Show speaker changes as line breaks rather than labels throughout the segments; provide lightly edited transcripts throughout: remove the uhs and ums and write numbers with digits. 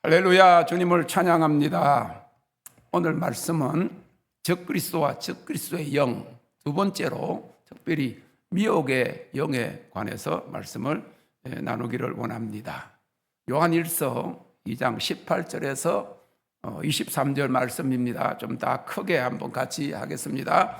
할렐루야, 주님을 찬양합니다. 오늘 말씀은 적그리스도와 적그리스도의 영, 두 번째로 특별히 미혹의 영에 관해서 말씀을 나누기를 원합니다. 요한일서 2장 18절에서 23절 말씀입니다. 좀 더 크게 한번 같이 하겠습니다.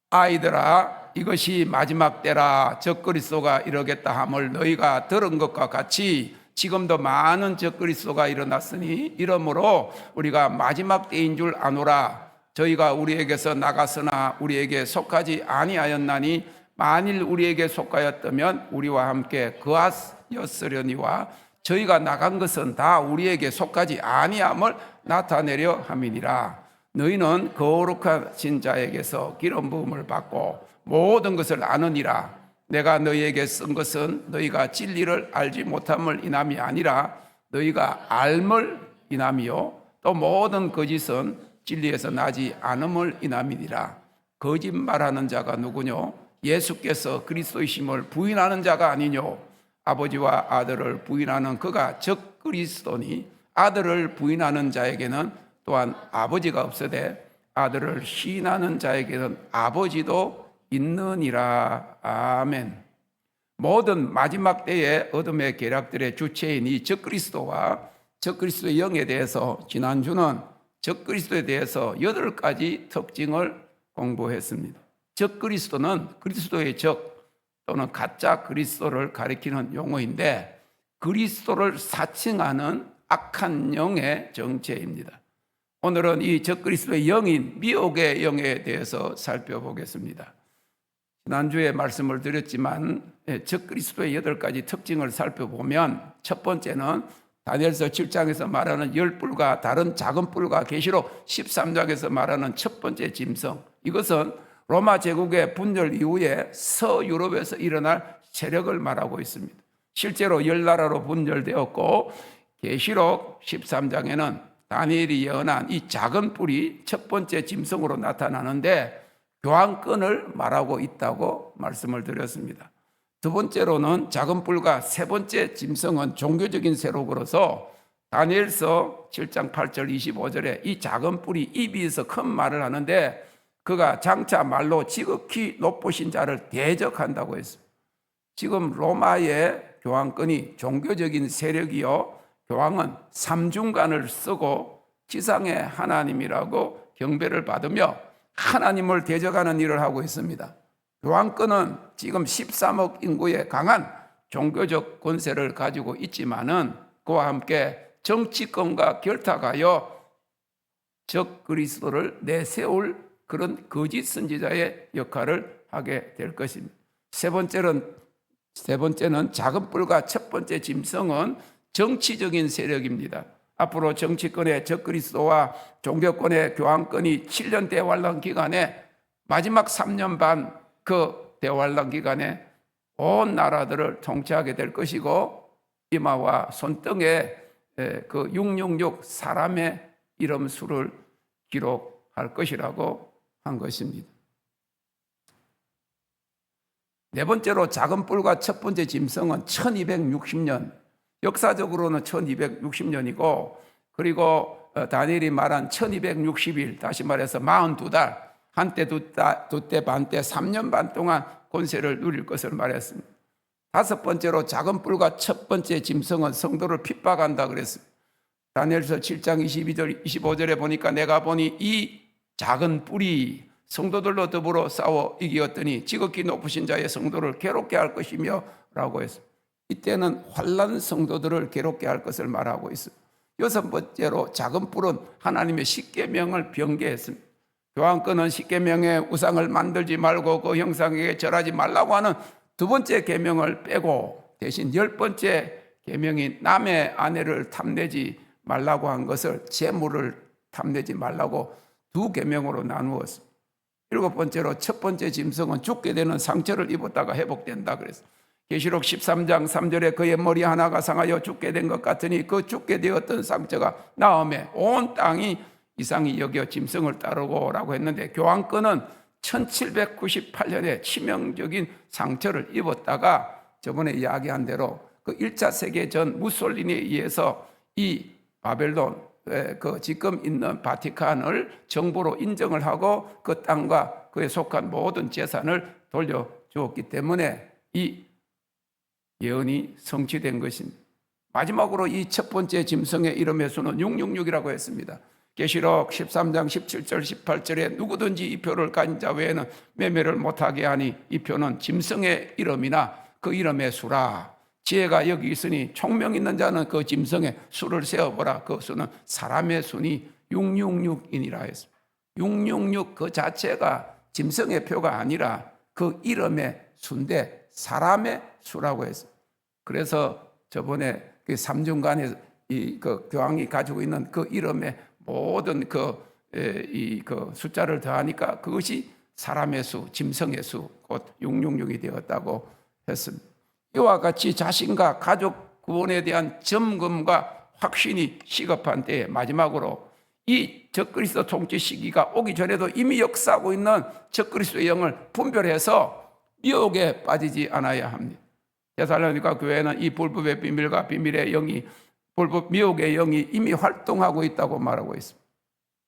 아이들아, 이것이 마지막 때라. 적그리스도가 이러겠다 함을 너희가 들은 것과 같이 지금도 많은 적그리스도가 일어났으니 이러므로 우리가 마지막 때인 줄 아노라. 저희가 우리에게서 나갔으나 우리에게 속하지 아니하였나니 만일 우리에게 속하였다면 우리와 함께 거하였으려니와 저희가 나간 것은 다 우리에게 속하지 아니함을 나타내려 함이니라. 너희는 거룩하신 자에게서 기름 부음을 받고 모든 것을 아느니라. 내가 너희에게 쓴 것은 너희가 진리를 알지 못함을 인함이 아니라 너희가 알물 인함이요 또 모든 거짓은 진리에서 나지 않음을 인함이니라. 거짓말하는 자가 누구뇨? 예수께서 그리스도이심을 부인하는 자가 아니뇨? 아버지와 아들을 부인하는 그가 적그리스도니 아들을 부인하는 자에게는 또한 아버지가 없으되 아들을 시인하는 자에게는 아버지도 있느니라. 아멘. 모든 마지막 때의 어둠의 계략들의 주체인 이 적그리스도와 적그리스도의 영에 대해서 지난주는 적그리스도에 대해서 8가지 특징을 공부했습니다. 적그리스도는 그리스도의 적 또는 가짜 그리스도를 가리키는 용어인데 그리스도를 사칭하는 악한 영의 정체입니다. 오늘은 이 적그리스도의 영인 미혹의 영에 대해서 살펴보겠습니다. 지난주에 말씀을 드렸지만 적그리스도의 8가지 특징을 살펴보면 첫 번째는 다니엘서 7장에서 말하는 10뿔과 다른 작은 뿔과 계시록 13장에서 말하는 첫 번째 짐승, 이것은 로마 제국의 분열 이후에 서유럽에서 일어날 세력을 말하고 있습니다. 실제로 10나라로 분열되었고 계시록 13장에는 다니엘이 예언한 이 작은 뿔이 첫 번째 짐승으로 나타나는데 교황권을 말하고 있다고 말씀을 드렸습니다. 두 번째로는 작은 뿔과 세 번째 짐승은 종교적인 세력으로서 다니엘서 7장 8절 25절에 이 작은 뿔이 입이 있어 큰 말을 하는데 그가 장차 말로 지극히 높으신 자를 대적한다고 했습니다. 지금 로마의 교황권이 종교적인 세력이요 교황은 삼중간을 쓰고 지상의 하나님이라고 경배를 받으며 하나님을 대적하는 일을 하고 있습니다. 교황권은 지금 13억 인구의 강한 종교적 권세를 가지고 있지만은 그와 함께 정치권과 결탁하여 적그리스도를 내세울 그런 거짓 선지자의 역할을 하게 될 것입니다. 세 번째는 작은 뿔과 첫 번째 짐승은 정치적인 세력입니다. 앞으로 정치권의 적그리스도와 종교권의 교황권이 7년 대환란 기간에 마지막 3년 반 그 대환란 기간에 온 나라들을 통치하게 될 것이고 이마와 손등에 그 666 사람의 이름 수를 기록할 것이라고 한 것입니다. 네 번째로 작은 뿔과 첫 번째 짐승은 1260년, 역사적으로는 1260년이고 그리고 다니엘이 말한 1260일, 다시 말해서 42달, 한때 두때 반때 3년 반 동안 권세를 누릴 것을 말했습니다. 다섯 번째로 작은 뿔과 첫 번째 짐승은 성도를 핍박한다 그랬습니다. 다니엘서 7장 22절 25절에 보니까 내가 보니 이 작은 뿔이 성도들로 더불어 싸워 이기었더니 지극히 높으신 자의 성도를 괴롭게 할 것이며 라고 했습니다. 이때는 환난 성도들을 괴롭게 할 것을 말하고 있습니다. 여섯 번째로 작은 뿔은 하나님의 십계명을 변개했습니다. 교황권은 십계명의 우상을 만들지 말고 그 형상에게 절하지 말라고 하는 두 번째 계명을 빼고 대신 10번째 계명인 남의 아내를 탐내지 말라고 한 것을 재물을 탐내지 말라고 두 계명으로 나누었습니다. 일곱 번째로 첫 번째 짐승은 죽게 되는 상처를 입었다가 회복된다 그랬습니다. 계시록 13장 3절에 그의 머리 하나가 상하여 죽게 된 것 같으니 그 죽게 되었던 상처가 나음에 온 땅이 이상히 여겨 짐승을 따르고 라고 했는데 교황권은 1798년에 치명적인 상처를 입었다가 저번에 이야기한 대로 그 1차 세계전 무솔리니에 의해서 이 바벨론 그 지금 있는 바티칸을 정부로 인정을 하고 그 땅과 그에 속한 모든 재산을 돌려주었기 때문에 이 예언이 성취된 것입니다. 마지막으로 이 첫 번째 짐승의 이름의 수는 666이라고 했습니다. 계시록 13장 17절 18절에 누구든지 이 표를 가진 자 외에는 매매를 못하게 하니 이 표는 짐승의 이름이나 그 이름의 수라. 지혜가 여기 있으니 총명 있는 자는 그 짐승의 수를 세어보라. 그 수는 사람의 수니 666이니라 했습니다. 666 그 자체가 짐승의 표가 아니라 그 이름의 수인데 사람의 수라고 했어요. 그래서 저번에 그 삼중간에 그 교황이 가지고 있는 그 이름의 모든 그 숫자를 더하니까 그것이 사람의 수, 짐승의 수, 곧 666이 되었다고 했습니다. 이와 같이 자신과 가족 구원에 대한 점검과 확신이 시급한 때에 마지막으로 이 적그리스도 통치 시기가 오기 전에도 이미 역사하고 있는 적그리스도의 영을 분별해서 미혹에 빠지지 않아야 합니다. 데살로니가 교회는 이 불법의 비밀과 비밀의 영이 불법 미혹의 영이 이미 활동하고 있다고 말하고 있습니다.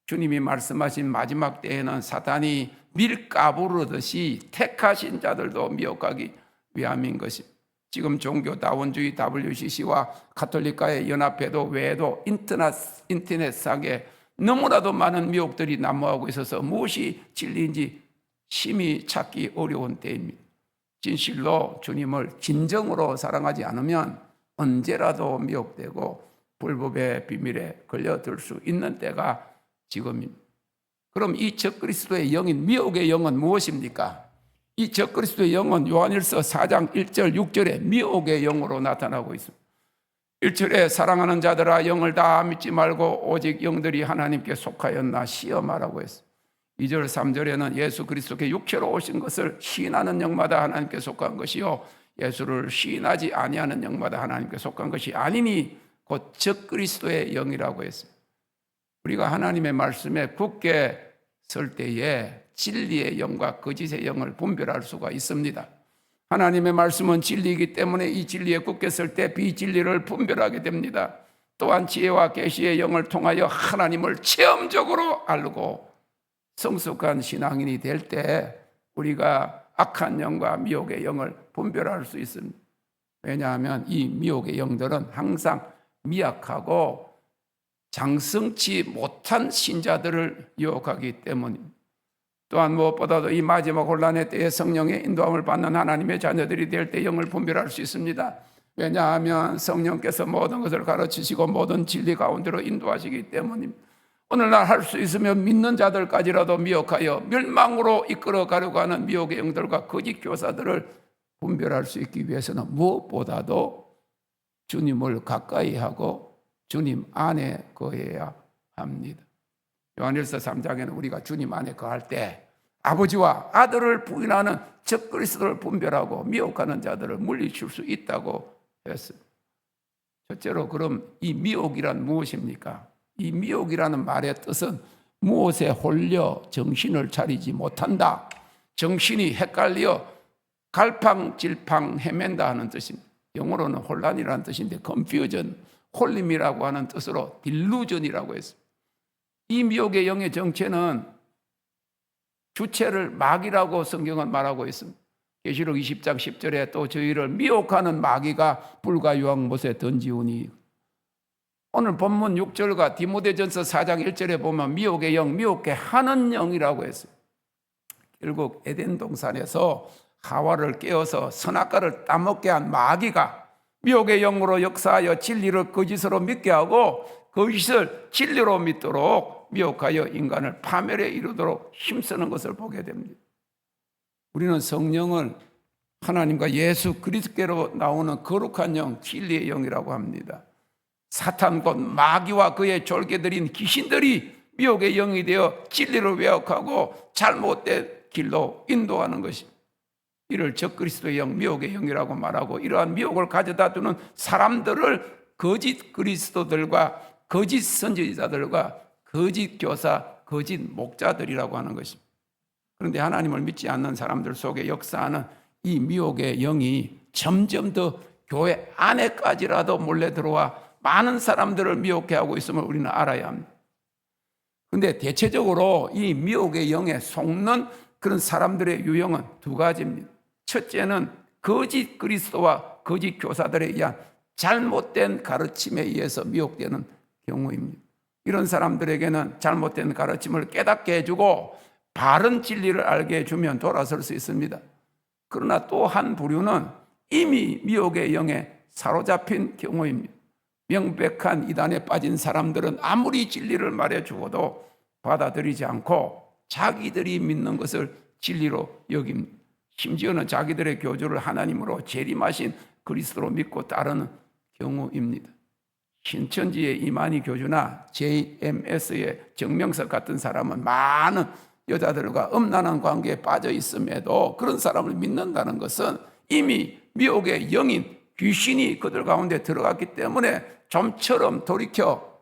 주님이 말씀하신 마지막 때에는 사탄이 밀가부르듯이 택하신 자들도 미혹하기 위함인 것입니다. 지금 종교 다원주의 WCC와 가톨릭과의 연합회도 외에도 인터넷상에 너무나도 많은 미혹들이 난무하고 있어서 무엇이 진리인지 심히 찾기 어려운 때입니다. 진실로 주님을 진정으로 사랑하지 않으면 언제라도 미혹되고 불법의 비밀에 걸려들 수 있는 때가 지금입니다. 그럼 이 적그리스도의 영인 미혹의 영은 무엇입니까? 이 적그리스도의 영은 요한일서 4장 1절 6절에 미혹의 영으로 나타나고 있습니다. 1절에 사랑하는 자들아 영을 다 믿지 말고 오직 영들이 하나님께 속하였나 시험하라고 했습니다. 2절 3절에는 예수 그리스도께 육체로 오신 것을 시인하는 영마다 하나님께 속한 것이요 예수를 시인하지 아니하는 영마다 하나님께 속한 것이 아니니 곧 적그리스도의 영이라고 했습니다. 우리가 하나님의 말씀에 굳게 설 때에 진리의 영과 거짓의 영을 분별할 수가 있습니다. 하나님의 말씀은 진리이기 때문에 이 진리에 굳게 설 때 비진리를 분별하게 됩니다. 또한 지혜와 계시의 영을 통하여 하나님을 체험적으로 알고 성숙한 신앙인이 될 때 우리가 악한 영과 미혹의 영을 분별할 수 있습니다. 왜냐하면 이 미혹의 영들은 항상 미약하고 장성치 못한 신자들을 유혹하기 때문입니다. 또한 무엇보다도 이 마지막 혼란의 때에 성령의 인도함을 받는 하나님의 자녀들이 될 때 영을 분별할 수 있습니다. 왜냐하면 성령께서 모든 것을 가르치시고 모든 진리 가운데로 인도하시기 때문입니다. 오늘날 할 수 있으면 믿는 자들까지라도 미혹하여 멸망으로 이끌어 가려고 하는 미혹의 영들과 거짓 교사들을 분별할 수 있기 위해서는 무엇보다도 주님을 가까이 하고 주님 안에 거해야 합니다. 요한일서 3장에는 우리가 주님 안에 거할 때 아버지와 아들을 부인하는 적그리스도를 분별하고 미혹하는 자들을 물리칠 수 있다고 했습니다. 첫째로 그럼 이 미혹이란 무엇입니까? 이 미혹이라는 말의 뜻은 무엇에 홀려 정신을 차리지 못한다, 정신이 헷갈려 갈팡질팡 헤맨다 하는 뜻입니다. 영어로는 혼란이라는 뜻인데 confusion, 홀림이라고 하는 뜻으로 delusion이라고 했습니다. 이 미혹의 영의 정체는 주체를 마귀라고 성경은 말하고 있습니다. 계시록 20장 10절에 또 저희를 미혹하는 마귀가 불과 유황못에 던지우니, 오늘 본문 6절과 디모데전서 4장 1절에 보면 미혹의 영, 미혹게 하는 영이라고 했어요. 결국 에덴 동산에서 하와를 깨워서 선악과를 따먹게 한 마귀가 미혹의 영으로 역사하여 진리를 거짓으로 믿게 하고 거짓을 진리로 믿도록 미혹하여 인간을 파멸에 이르도록 힘쓰는 것을 보게 됩니다. 우리는 성령을 하나님과 예수 그리스도께로 나오는 거룩한 영, 진리의 영이라고 합니다. 사탄 곧 마귀와 그의 졸개들인 귀신들이 미혹의 영이 되어 진리를 왜곡하고 잘못된 길로 인도하는 것입니다. 이를 적그리스도의 영, 미혹의 영이라고 말하고, 이러한 미혹을 가져다 두는 사람들을 거짓 그리스도들과 거짓 선지자들과 거짓 교사, 거짓 목자들이라고 하는 것입니다. 그런데 하나님을 믿지 않는 사람들 속에 역사하는 이 미혹의 영이 점점 더 교회 안에까지라도 몰래 들어와 많은 사람들을 미혹해 하고 있음을 우리는 알아야 합니다. 그런데 대체적으로 이 미혹의 영에 속는 그런 사람들의 유형은 두 가지입니다. 첫째는 거짓 그리스도와 거짓 교사들에 의한 잘못된 가르침에 의해서 미혹되는 경우입니다. 이런 사람들에게는 잘못된 가르침을 깨닫게 해주고 바른 진리를 알게 해주면 돌아설 수 있습니다. 그러나 또 한 부류는 이미 미혹의 영에 사로잡힌 경우입니다. 명백한 이단에 빠진 사람들은 아무리 진리를 말해주어도 받아들이지 않고 자기들이 믿는 것을 진리로 여깁니다. 심지어는 자기들의 교주를 하나님으로 재림하신 그리스도로 믿고 따르는 경우입니다. 신천지의 이만희 교주나 JMS의 정명석 같은 사람은 많은 여자들과 음란한 관계에 빠져 있음에도 그런 사람을 믿는다는 것은 이미 미혹의 영인 귀신이 그들 가운데 들어갔기 때문에 좀처럼 돌이켜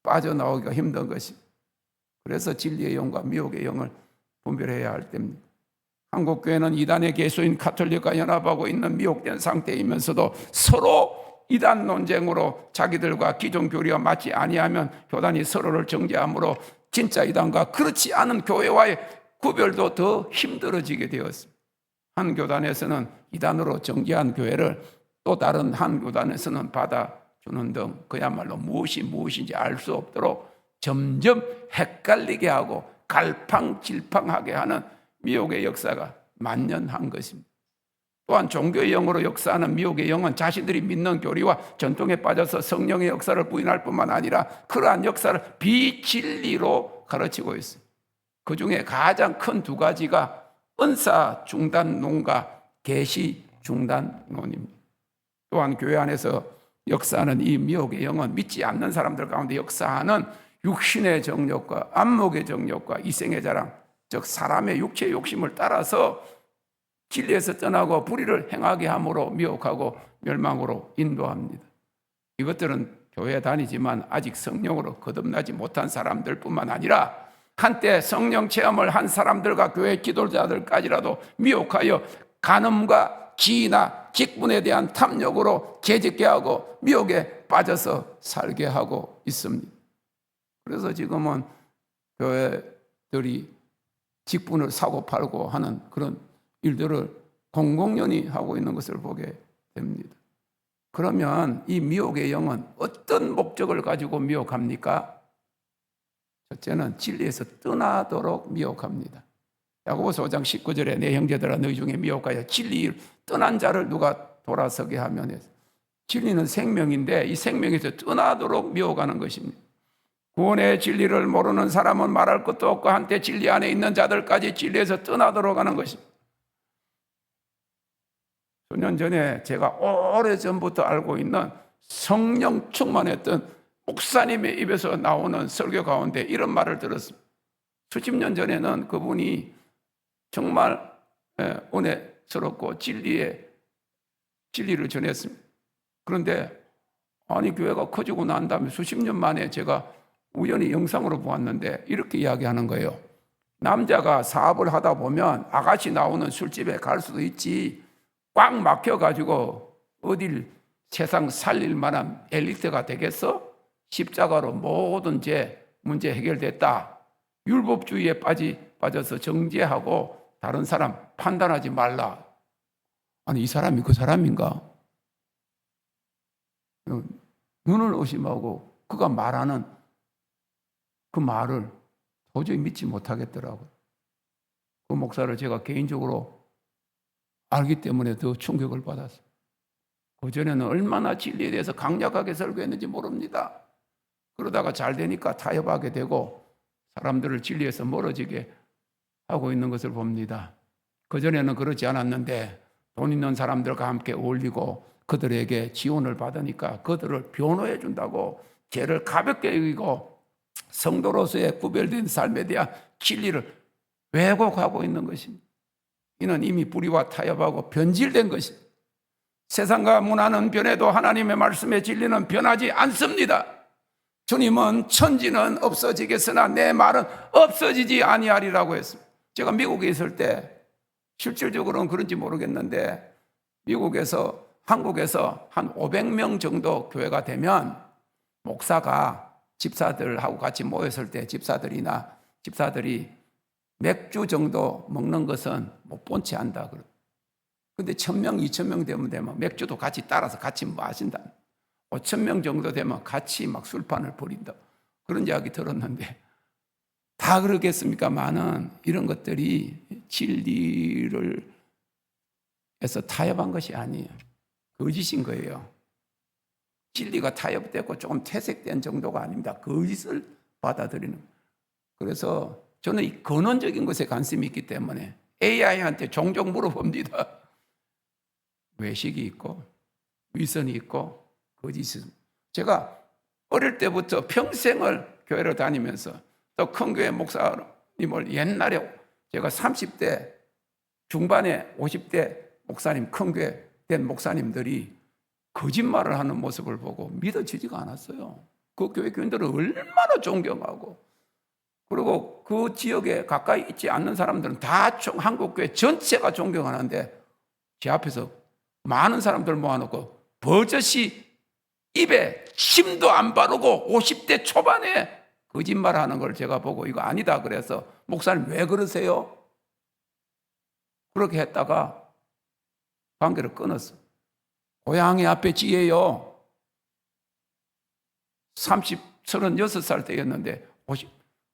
빠져나오기가 힘든 것입니다. 그래서 진리의 영과 미혹의 영을 분별해야 할 때입니다. 한국교회는 이단의 개수인 가톨릭과 연합하고 있는 미혹된 상태이면서도 서로 이단 논쟁으로 자기들과 기존 교리와 맞지 아니하면 교단이 서로를 정죄함으로 진짜 이단과 그렇지 않은 교회와의 구별도 더 힘들어지게 되었습니다. 한 교단에서는 이단으로 정죄한 교회를 또 다른 한 교단에서는 받아주는 등 그야말로 무엇이 무엇인지 알 수 없도록 점점 헷갈리게 하고 갈팡질팡하게 하는 미혹의 역사가 만연한 것입니다. 또한 종교의 영으로 역사하는 미혹의 영은 자신들이 믿는 교리와 전통에 빠져서 성령의 역사를 부인할 뿐만 아니라 그러한 역사를 비진리로 가르치고 있습니다. 그 중에 가장 큰 두 가지가 은사 중단론과 계시 중단론입니다. 또한 교회 안에서 역사하는 이 미혹의 영은 믿지 않는 사람들 가운데 역사하는 육신의 정욕과 안목의 정욕과 이생의 자랑, 즉 사람의 육체의 욕심을 따라서 진리에서 떠나고 불의를 행하게 함으로 미혹하고 멸망으로 인도합니다. 이것들은 교회에 다니지만 아직 성령으로 거듭나지 못한 사람들뿐만 아니라 한때 성령 체험을 한 사람들과 교회 지도자들까지라도 미혹하여 간음과 지위나 직분에 대한 탐욕으로 죄짓게 하고 미혹에 빠져서 살게 하고 있습니다. 그래서 지금은 교회들이 직분을 사고 팔고 하는 그런 일들을 공공연히 하고 있는 것을 보게 됩니다. 그러면 이 미혹의 영은 어떤 목적을 가지고 미혹합니까? 첫째는 진리에서 떠나도록 미혹합니다. 야고보서 5장 19절에 내 형제들아 너희 중에 미혹하여 진리를 떠난 자를 누가 돌아서게 하면 진리는 생명인데 이 생명에서 떠나도록 미혹하는 것입니다. 구원의 진리를 모르는 사람은 말할 것도 없고 한때 진리 안에 있는 자들까지 진리에서 떠나도록 하는 것입니다. 수년 전에 제가 오래전부터 알고 있는 성령 충만했던 목사님의 입에서 나오는 설교 가운데 이런 말을 들었습니다. 수십 년 전에는 그분이 정말 은혜스럽고 진리를 전했습니다. 그런데 아니 교회가 커지고 난 다음에 수십 년 만에 제가 우연히 영상으로 보았는데 이렇게 이야기하는 거예요. 남자가 사업을 하다 보면 아가씨 나오는 술집에 갈 수도 있지 꽉 막혀가지고 어딜 세상 살릴 만한 엘리트가 되겠어? 십자가로 모든 문제 해결됐다. 율법주의에 빠져서 정죄하고 다른 사람 판단하지 말라. 아니 이 사람이 그 사람인가? 눈을 의심하고 그가 말하는 그 말을 도저히 믿지 못하겠더라고요. 그 목사를 제가 개인적으로 알기 때문에 더 충격을 받았어요. 그전에는 얼마나 진리에 대해서 강력하게 설교했는지 모릅니다. 그러다가 잘 되니까 타협하게 되고 사람들을 진리에서 멀어지게 하고 있는 것을 봅니다. 그전에는 그렇지 않았는데 돈 있는 사람들과 함께 어울리고 그들에게 지원을 받으니까 그들을 변호해 준다고 죄를 가볍게 여기고 성도로서의 구별된 삶에 대한 진리를 왜곡하고 있는 것입니다. 이는 이미 불의와 타협하고 변질된 것입니다. 세상과 문화는 변해도 하나님의 말씀의 진리는 변하지 않습니다. 주님은 천지는 없어지겠으나 내 말은 없어지지 아니하리라고 했습니다. 제가 미국에 있을 때 실질적으로는 그런지 모르겠는데 미국에서 한국에서 한 500명 정도 교회가 되면 목사가 집사들하고 같이 모였을 때 집사들이 맥주 정도 먹는 것은 못 본치 한다. 근데 1,000명, 2,000명 되면 맥주도 같이 따라서 같이 마신다. 5,000명 정도 되면 같이 막 술판을 벌인다. 그런 이야기 들었는데 다 그러겠습니까만은 이런 것들이 진리를 해서 타협한 것이 아니에요. 거짓인 거예요. 진리가 타협되고 조금 퇴색된 정도가 아닙니다. 거짓을 받아들이는. 그래서 저는 이 근원적인 것에 관심이 있기 때문에 AI한테 종종 물어봅니다. 외식이 있고 위선이 있고 거짓이 있습니다. 제가 어릴 때부터 평생을 교회를 다니면서 또 큰 교회 목사님을 옛날에 제가 30대 중반에 50대 목사님, 큰 교회 된 목사님들이 거짓말을 하는 모습을 보고 믿어지지가 않았어요. 그 교회 교인들을 얼마나 존경하고, 그리고 그 지역에 가까이 있지 않는 사람들은 다 한국교회 전체가 존경하는데 제 앞에서 많은 사람들 모아놓고 버젓이 입에 침도 안 바르고 50대 초반에 거짓말하는 걸 제가 보고 이거 아니다 그래서 목사님 왜 그러세요? 그렇게 했다가 관계를 끊었어. 고향이 앞에 지혜요. 36살 때였는데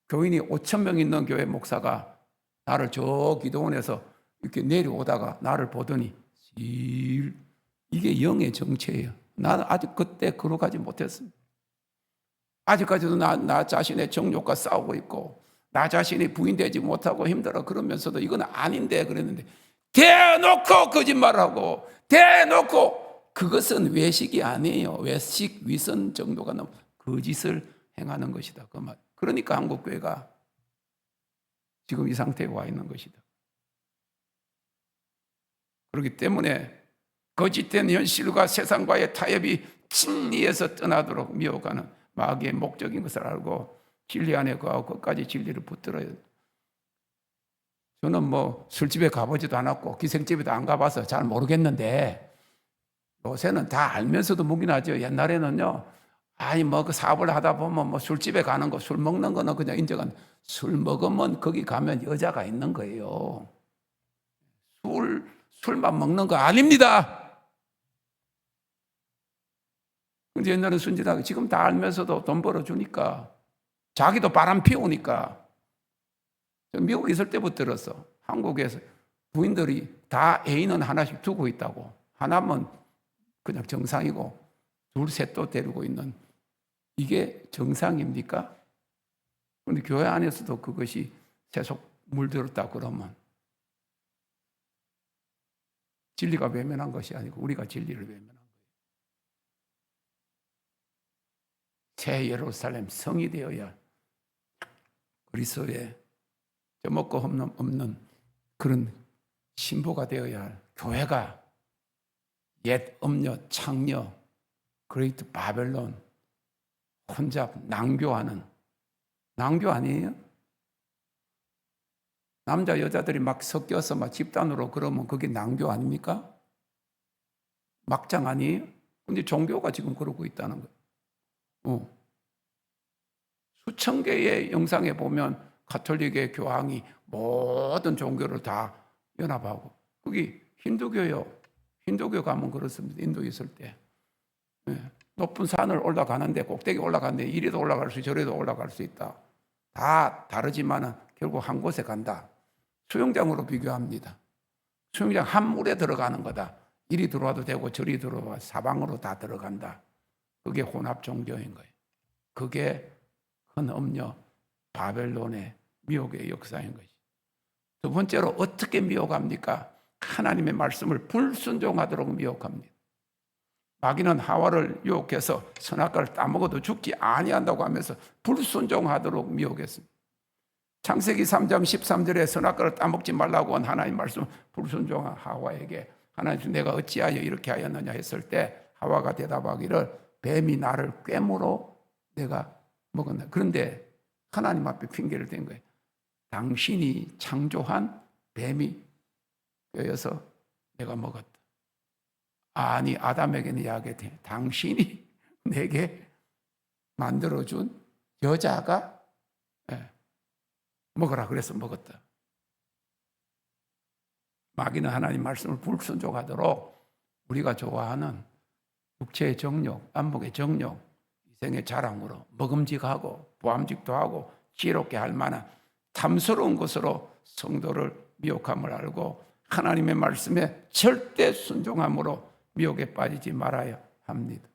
교인이 5,000명 있는 교회 목사가 나를 저 기도원에서 이렇게 내려오다가 나를 보더니 이게 영의 정체예요. 나는 아직 그때 걸어가지 못했습니다. 아직까지도 나 자신의 정욕과 싸우고 있고 나 자신이 부인되지 못하고 힘들어. 그러면서도 이건 아닌데 그랬는데 대놓고 거짓말하고 대놓고, 그것은 외식이 아니에요. 외식, 위선 정도가 넘어 거짓을 행하는 것이다. 그 말. 그러니까 한국교회가 지금 이 상태에 와 있는 것이다. 그렇기 때문에 거짓된 현실과 세상과의 타협이 진리에서 떠나도록 미혹하는 마귀의 목적인 것을 알고 진리 안에 거하고 끝까지 진리를 붙들어야 된다. 저는 뭐 술집에 가보지도 않았고 기생집에도 안 가봐서 잘 모르겠는데 요새는 다 알면서도 묵인하죠. 옛날에는요, 아니 뭐 그 사업을 하다 보면 뭐 술집에 가는 거, 술 먹는 거는 그냥 인정한. 술 먹으면 거기 가면 여자가 있는 거예요. 술만 먹는 거 아닙니다. 근데 옛날에 순진하게, 지금 다 알면서도 돈 벌어주니까, 자기도 바람 피우니까. 미국에 있을 때부터 들었어. 한국에서 부인들이 다 애인은 하나씩 두고 있다고. 하나면 그냥 정상이고 둘, 셋도 데리고 있는, 이게 정상입니까? 그런데 교회 안에서도 그것이 계속 물들었다 그러면 진리가 외면한 것이 아니고 우리가 진리를 외면한 거예요. 새 예루살렘 성이 되어야 그리스도의 먹고 없는 그런 신부가 되어야 할 교회가 옛 음녀, 창녀, 그레이트 바벨론 혼잡, 낭교하는, 낭교 아니에요? 남자 여자들이 막 섞여서 막 집단으로 그러면 그게 낭교 아닙니까? 막장 아니에요? 근데 종교가 지금 그러고 있다는 거예요. 수천 개의 영상에 보면 가톨릭의 교황이 모든 종교를 다 연합하고, 그게 힌두교요. 힌두교 가면 그렇습니다. 인도에 있을 때. 높은 산을 올라가는데 꼭대기 올라가는데 이리도 올라갈 수 있고 저리도 올라갈 수 있다. 다 다르지만은 결국 한 곳에 간다. 수영장으로 비교합니다. 수영장 한 물에 들어가는 거다. 이리 들어와도 되고 저리 들어와 사방으로 다 들어간다. 그게 혼합 종교인 거예요. 그게 큰 음녀 바벨론의 미혹의 역사인 것이죠. 두 번째로 어떻게 미혹합니까? 하나님의 말씀을 불순종하도록 미혹합니다. 마귀는 하와를 유혹해서 선악과를 따먹어도 죽지 아니한다고 하면서 불순종하도록 미혹했습니다. 창세기 3장 13절에 선악과를 따먹지 말라고 한 하나님 말씀, 불순종한 하와에게 하나님 내가 어찌하여 이렇게 하였느냐 했을 때 하와가 대답하기를 뱀이 나를 꿰물어 내가 먹었나. 그런데 하나님 앞에 핑계를 댄 거예요. 당신이 창조한 뱀이 꿰어서 내가 먹었다. 아니, 아담에게는 이야기해. 당신이 내게 만들어준 여자가 먹으라 그래서 먹었다. 마귀는 하나님 말씀을 불순종하도록 우리가 좋아하는 육체의 정욕, 안목의 정욕, 이생의 자랑으로 먹음직하고 보암직도 하고 지혜롭게 할 만한 탐스러운 것으로 성도를 미혹함을 알고 하나님의 말씀에 절대 순종함으로 미혹에 빠지지 말아야 합니다.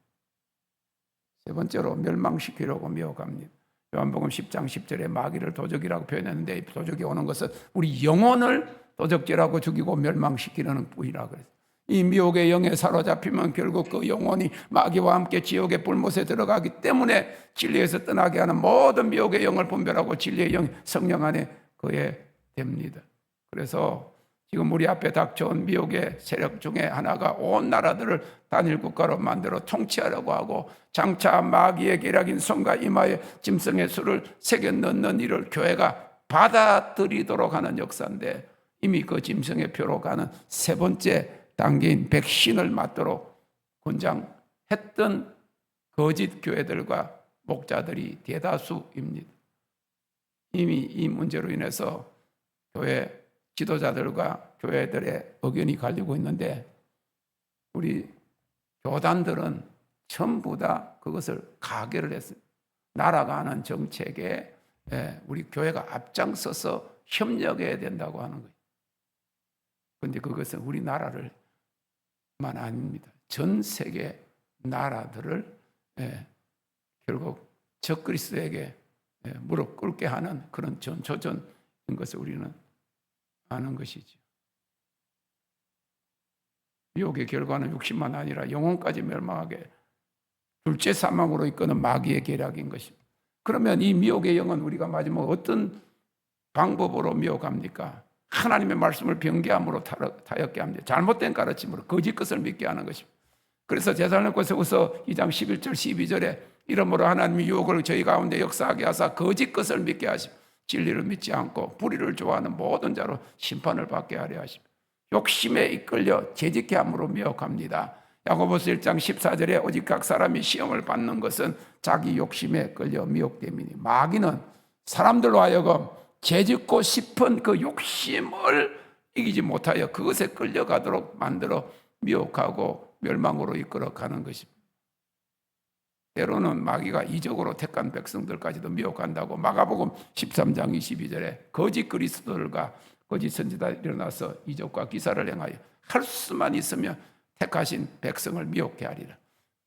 세 번째로 멸망시키려고 미혹합니다. 요한복음 10장 10절에 마귀를 도적이라고 표현했는데, 도적이 오는 것은 우리 영혼을 도적질하고 죽이고 멸망시키려는 뿐이라 그랬어요. 이 미혹의 영에 사로잡히면 결국 그 영혼이 마귀와 함께 지옥의 불못에 들어가기 때문에 진리에서 떠나게 하는 모든 미혹의 영을 분별하고 진리의 영, 성령 안에 거해 됩니다. 그래서 지금 우리 앞에 닥쳐온 미혹의 세력 중에 하나가 온 나라들을 단일 국가로 만들어 통치하려고 하고 장차 마귀의 계략인 손과 이마에 짐승의 수를 새겨 넣는 일을 교회가 받아들이도록 하는 역사인데, 이미 그 짐승의 표로 가는 세 번째 단계인 백신을 맞도록 권장했던 거짓 교회들과 목자들이 대다수입니다. 이미 이 문제로 인해서 교회 지도자들과 교회들의 의견이 갈리고 있는데, 우리 교단들은 전부 다 그것을 가결을 했습니다. 나라가 하는 정책에 우리 교회가 앞장서서 협력해야 된다고 하는 거예요. 그런데 그것은 우리나라를만 아닙니다. 전 세계 나라들을 결국 적그리스도에게 무릎 꿇게 하는 그런 전초전인 것을 우리는 아는 것이죠. 미혹의 결과는 육신만 아니라 영혼까지 멸망하게 둘째 사망으로 이끄는 마귀의 계략인 것입니다. 그러면 이 미혹의 영은 우리가 마지막 어떤 방법으로 미혹합니까? 하나님의 말씀을 변개함으로 타협게 합니다. 잘못된 가르침으로 거짓 것을 믿게 하는 것입니다. 그래서 데살로니가서후서 2장 11절 12절에 이러므로 하나님의 유혹을 저희 가운데 역사하게 하사 거짓 것을 믿게 하시고 진리를 믿지 않고 불의를 좋아하는 모든 자로 심판을 받게 하려 하시고 욕심에 이끌려 재짓게 함으로 미혹합니다. 야고보서 1장 14절에 오직 각 사람이 시험을 받는 것은 자기 욕심에 끌려 미혹됨이니, 마귀는 사람들로 하여금 재짓고 싶은 그 욕심을 이기지 못하여 그것에 끌려가도록 만들어 미혹하고 멸망으로 이끌어가는 것입니다. 때로는 마귀가 이적으로 택한 백성들까지도 미혹한다고 마가복음 13장 22절에 거짓 그리스도들과 거짓 선지자들이 일어나서 이적과 기사를 행하여 할 수만 있으면 택하신 백성을 미혹해 하리라.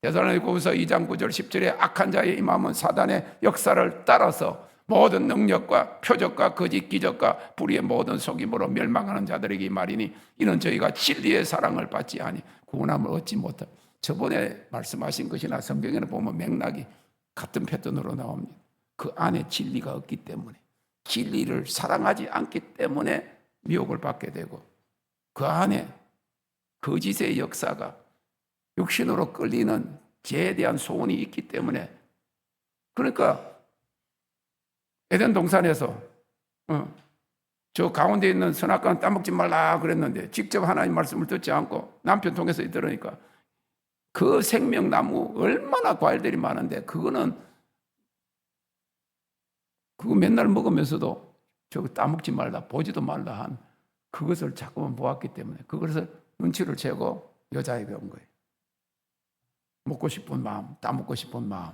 데살로니가후서 2장 9절 10절에 악한 자의 임함은 사단의 역사를 따라서 모든 능력과 표적과 거짓 기적과 불의의 모든 속임으로 멸망하는 자들에게 말이니, 이는 저희가 진리의 사랑을 받지 아니 구원함을 얻지 못하. 저번에 말씀하신 것이나 성경에는 보면 맥락이 같은 패턴으로 나옵니다. 그 안에 진리가 없기 때문에, 진리를 사랑하지 않기 때문에 미혹을 받게 되고, 그 안에 거짓의 역사가 육신으로 끌리는 죄에 대한 소원이 있기 때문에, 그러니까 에덴 동산에서 저 가운데 있는 선악과는 따먹지 말라 그랬는데 직접 하나님 말씀을 듣지 않고 남편 통해서 들으니까 그 생명나무 얼마나 과일들이 많은데 그거 맨날 먹으면서도 저거 따먹지 말라, 보지도 말라 한 그것을 자꾸만 보았기 때문에 그것을 눈치를 채고 여자에게 온 거예요. 먹고 싶은 마음, 따먹고 싶은 마음.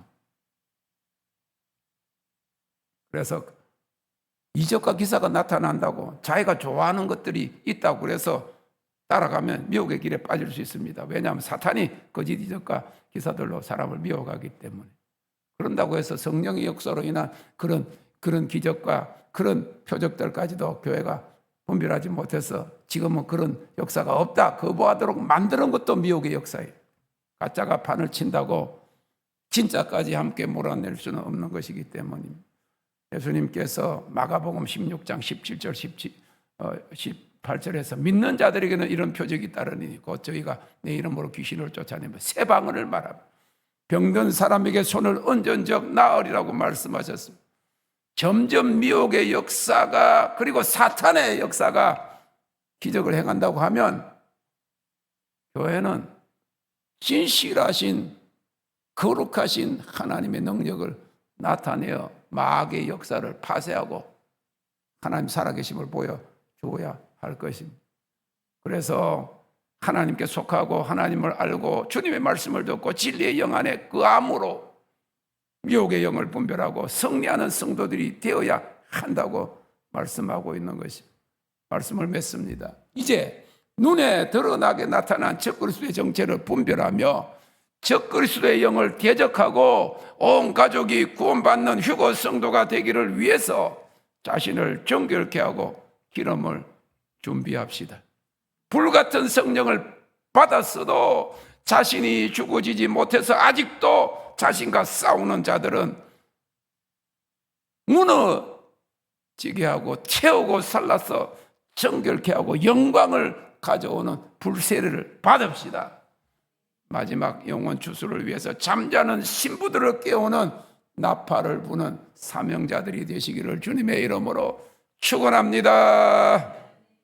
그래서 이적과 기사가 나타난다고 자기가 좋아하는 것들이 있다고 그래서 따라가면 미혹의 길에 빠질 수 있습니다. 왜냐하면 사탄이 거짓 이적과 기사들로 사람을 미혹하기 때문에. 그런다고 해서 성령의 역사로 인한 그런 기적과 그런 표적들까지도 교회가 분별하지 못해서 지금은 그런 역사가 없다, 거부하도록 만드는 것도 미혹의 역사예요. 가짜가 판을 친다고 진짜까지 함께 몰아낼 수는 없는 것이기 때문입니다. 예수님께서 마가복음 16장 17절 18절에서 믿는 자들에게는 이런 표적이 따르니 곧 저희가 내 이름으로 귀신을 쫓아내며 새 방언을 말하며 병든 사람에게 손을 얹은 적 나으리라고 말씀하셨습니다. 점점 미혹의 역사가, 그리고 사탄의 역사가 기적을 행한다고 하면 교회는 신실하신 거룩하신 하나님의 능력을 나타내어 마귀의 역사를 파쇄하고 하나님 살아계심을 보여주어야 할 것입니다. 그래서 하나님께 속하고 하나님을 알고 주님의 말씀을 듣고 진리의 영 안에 그 암으로 미혹의 영을 분별하고 승리하는 성도들이 되어야 한다고 말씀하고 있는 것입니다. 말씀을 맺습니다. 이제 눈에 드러나게 나타난 적그리스도의 정체를 분별하며 적그리스도의 영을 대적하고 온 가족이 구원받는 휴거 성도가 되기를 위해서 자신을 정결케 하고 기름을 준비합시다. 불같은 성령을 받았어도 자신이 죽어지지 못해서 아직도 자신과 싸우는 자들은 무너지게 하고 채우고 살라서 정결케 하고 영광을 가져오는 불세례를 받읍시다. 마지막 영원 추수를 위해서 잠자는 신부들을 깨우는 나팔을 부는 사명자들이 되시기를 주님의 이름으로 축원합니다.